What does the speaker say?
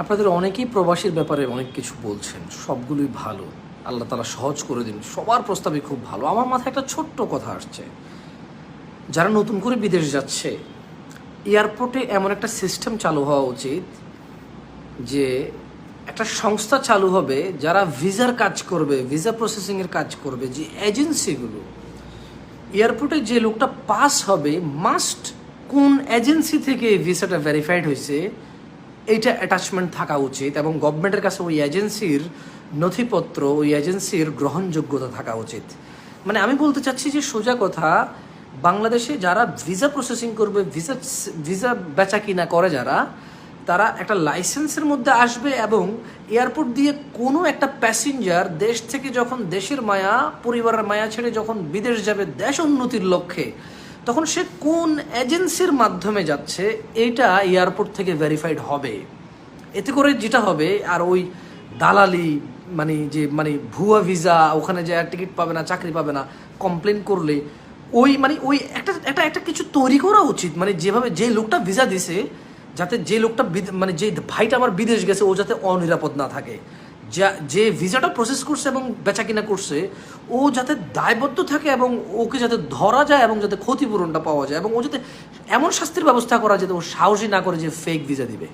আপনাদের অনেকেই প্রবাসীর ব্যাপারে অনেক কিছু বলছেন, সবগুলোই ভালো। আল্লাহ তাআলা সহজ করে দিন, সবার প্রস্তাবই খুব ভালো। আমার মাথায় একটা ছোট্ট কথা আসছে, যারা নতুন করে বিদেশ যাচ্ছে, এয়ারপোর্টে এমন একটা সিস্টেম চালু হওয়া উচিত যে একটা সংস্থা চালু হবে যারা ভিসার কাজ করবে, ভিসা প্রসেসিংয়ের কাজ করবে, যে এজেন্সিগুলো এয়ারপোর্টে যে লোকটা পাস হবে মাস্ট কোন এজেন্সি থেকে এই ভিসাটা ভেরিফাইড হয়েছে এইটা অ্যাটাচমেন্ট থাকা উচিত, এবং গভর্নমেন্টের কাছে ওই এজেন্সির নথিপত্র, ওই এজেন্সির গ্রহণযোগ্যতা থাকা উচিত। মানে আমি বলতে চাচ্ছি যে সোজা কথা, বাংলাদেশে যারা ভিসা প্রসেসিং করবে, ভিসা বেচা কিনা করে যারা, তারা একটা লাইসেন্সের মধ্যে আসবে, এবং এয়ারপোর্ট দিয়ে কোনো একটা প্যাসেঞ্জার দেশ থেকে যখন দেশের মায়া, পরিবারের মায়া ছেড়ে যখন বিদেশ যাবে দেশ উন্নতির লক্ষ্যে, তখন সে কোন এজেন্সির মাধ্যমে যাচ্ছে এইটা এয়ারপোর্ট থেকে ভেরিফাইড হবে। এতে করে যেটা হবে, আর ওই দালালি, মানে ভুয়া ভিসা, ওখানে যে টিকিট পাবে না, চাকরি পাবে না, কমপ্লেন করলে ওই একটা একটা কিছু তৈরি করা উচিত। মানে যেভাবে যে লোকটা ভিসা দিছে, যাতে যে লোকটা যে ভাইটা আমার বিদেশ গেছে ও যাতে অনিরাপদ না থাকে, যে ভিসাটা প্রসেস করছে এবং বেচা কিনা করছে ও যাতে দায়বদ্ধ থাকে, এবং ওকে যাতে ধরা যায় এবং যাতে ক্ষতিপূরণটা পাওয়া যায়, এবং ও যাতে এমন শাস্তির ব্যবস্থা করা যাতে ও সাহসী না করে যে ফেক ভিসা দিবে।